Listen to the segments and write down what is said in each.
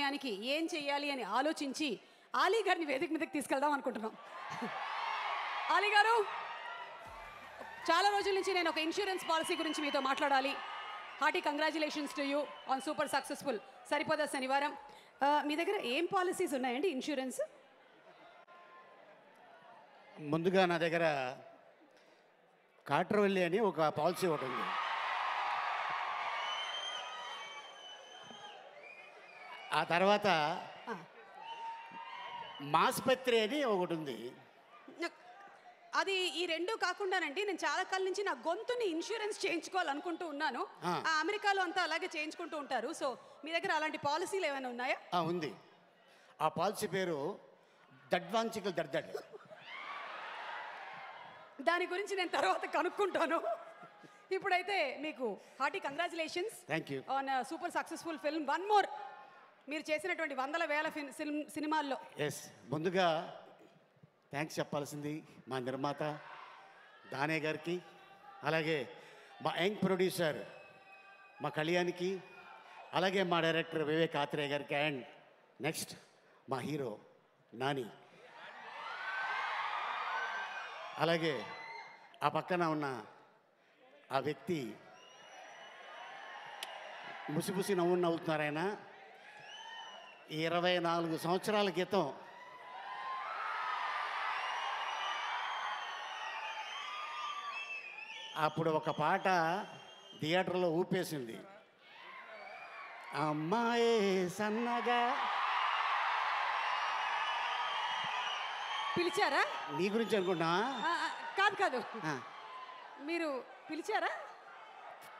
సమయానికి ఏం చేయాలి అని ఆలోచించి ఆలీ గారిని వేదిక మీదకి తీసుకెళ్దాం అనుకుంటున్నాం. ఆలీ గారు, చాలా రోజుల నుంచి నేను ఒక ఇన్సూరెన్స్ పాలసీ గురించి మీతో మాట్లాడాలి. Hearty congratulations to you on super successful Saripodhaa Sanivaaram. మీ దగ్గర ఏం పాలసీస్ ఉన్నాయండి ఇన్సూరెన్స్? ముందుగా నా దగ్గర కాట్రవల్లి అని ఒక పాలసీ ఒకటి ఉంది. ఆ తర్వాత మాస్పత్రి అని ఒకటి ఉంది. అది ఈ రెండు కాకుండానండి, నేను చాలా కాలం నుంచి నా గొంతుని ఇన్సూరెన్స్ చేయించుకోవాలనుకుంటూ ఉన్నాను. అమెరికాలో అంతా అలాగే చేయించుకుంటూ ఉంటారు. సో మీ దగ్గర అలాంటి పాలసీలు ఏమైనా ఉన్నాయా? ఉంది. ఆ పాలసీ పేరు దడ్వాంచికల్ దడ్దడ్. దాని గురించి నేను తర్వాత కనుక్కుంటాను. ఇప్పుడైతే మీకు hearty congratulations on super successful film. One more, మీరు చేసినటువంటి వందల వేల సినిమాల్లో. ఎస్, ముందుగా థ్యాంక్స్ చెప్పాల్సింది మా నిర్మాత దానే గారికి, అలాగే మా యంగ్ ప్రొడ్యూసర్ మా కళ్యాణ్కి, అలాగే మా డైరెక్టర్ వివేక్ ఆత్రేయ గారికి, అండ్ నెక్స్ట్ మా హీరో నాని, అలాగే ఆ పక్కన ఉన్న ఆ వ్యక్తి ముసిముసి నవ్వు నవ్వుతున్నారు. ఆయన 24 సంవత్సరాల క్రితం అప్పుడు ఒక పాట థియేటర్లో ఊపేసింది. అమ్మాయి సన్నగా. పిలిచారా? నీ గురించి అనుకుంటా. కాదు కాదు, మీరు పిలిచారా?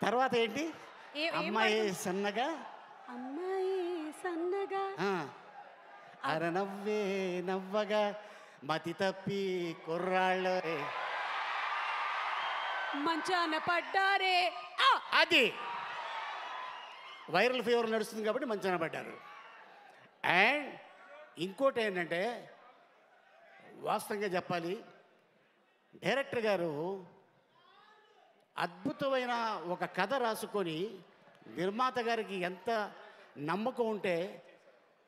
తర్వాత ఏంటి? అమ్మాయి సన్నగా, అమ్మాయి సన్నగా, అరనవ్వే నవ్వగా, మతి తప్పి కుర్రాళ్ళ మంచాన పడ్డారే. అది వైరల్ ఫీవర్ నడుస్తుంది కాబట్టి మంచాన పడ్డారు. అండ్ ఇంకోటి ఏంటంటే, వాస్తవంగా చెప్పాలి, డైరెక్టర్ గారు అద్భుతమైన ఒక కథ రాసుకొని నిర్మాత గారికి ఎంత నమ్మకం ఉంటే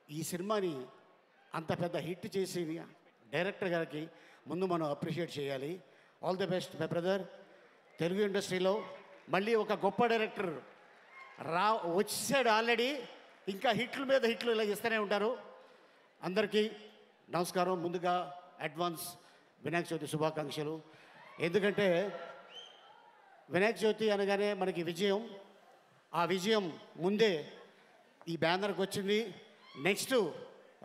ఈ సినిమాని అంత పెద్ద హిట్ చేసి డైరెక్టర్ గారికి ముందు మనం అప్రిషియేట్ చేయాలి. All the best my brother. Telugu ఇండస్ట్రీలో మళ్ళీ ఒక గొప్ప డైరెక్టర్ వచ్చాడు ఆల్రెడీ. ఇంకా హిట్ల మీద హిట్లు ఇలా ఇస్తూనే ఉంటారు. అందరికీ నమస్కారం. ముందుగా అడ్వాన్స్ వినాయక చవితి శుభాకాంక్షలు. ఎందుకంటే వినాయక చవితి అనగానే మనకి విజయం, ఆ విజయం ముందే ఈ బ్యానర్కి వచ్చింది. నెక్స్ట్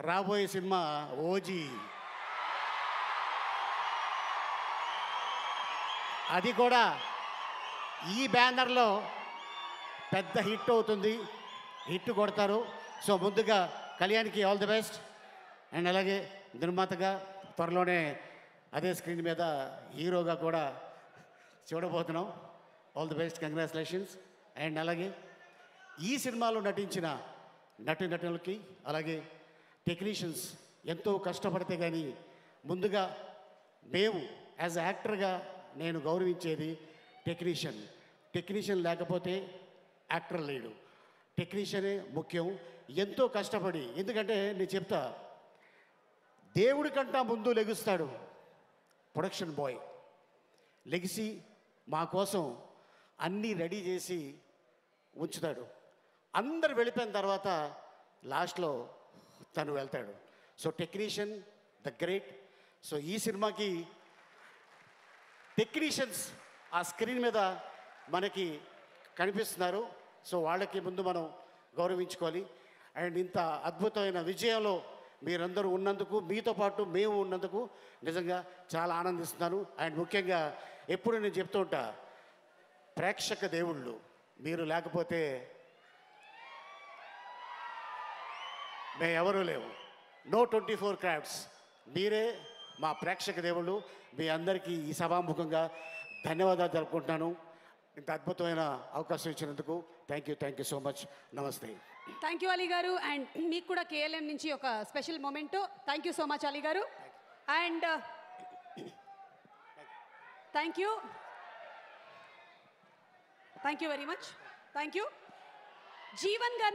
రాబోయే సినిమా ఓజీ, అది కూడా ఈ బ్యానర్లో పెద్ద హిట్ అవుతుంది, హిట్ కొడతారు. సో ముందుగా కళ్యాణ్కి ఆల్ ది బెస్ట్. అండ్ అలాగే నిర్మాతగా త్వరలోనే అదే స్క్రీన్ మీద హీరోగా కూడా చూడబోతున్నాం. All the best, congratulations. And అలాగే ఈ సినిమాలో నటించిన నటులకి, అలాగే టెక్నీషియన్స్ ఎంతో కష్టపడితే కానీ ముందుగా మేము యాజ్ యాక్టర్గా నేను గౌరవించేది టెక్నీషియన్ లేకపోతే యాక్టర్ లేడు. టెక్నీషియనే ముఖ్యం. ఎంతో కష్టపడి, ఎందుకంటే నేను చెప్తా, దేవుడి కంటా ముందు లెగుస్తాడు ప్రొడక్షన్ బాయ్. లెగిసి మా కోసం అన్నీ రెడీ చేసి ఉంచుతాడు. అందరు వెళ్ళిపోయిన తర్వాత లాస్ట్లో తను వెళ్తాడు. So technician the great. So ఈ సినిమాకి టెక్నీషియన్స్ ఆ స్క్రీన్ మీద మనకి కనిపిస్తున్నారు. సో వాళ్ళకి ముందు మనం గౌరవించుకోవాలి. అండ్ ఇంత అద్భుతమైన విజయంలో మీరందరూ ఉన్నందుకు, మీతో పాటు మేము ఉన్నందుకు నిజంగా చాలా ఆనందిస్తున్నాను. అండ్ ముఖ్యంగా ఎప్పుడు నేను చెప్తూ ఉంటా, ప్రేక్షక దేవుళ్ళు మీరు లేకపోతే మేము ఎవరూ లేవు. నో 24 క్రాఫ్ట్స్, మీరే మా ప్రేక్షక దేవుళ్ళు. మీ అందరికీ ఈ సభాముఖంగా ధన్యవాదాలు జరుపుకుంటున్నాను. ఇంత అద్భుతమైన అవకాశం ఇచ్చినందుకు థ్యాంక్ యూ సో మచ్. నమస్తే. థ్యాంక్ యూ అలీ గారు. అండ్ మీకు కూడా కేఎల్ఎం నుంచి ఒక special moment. Thank you so much Ali గారు. And thank you very much. Thank you Jeevan గారు.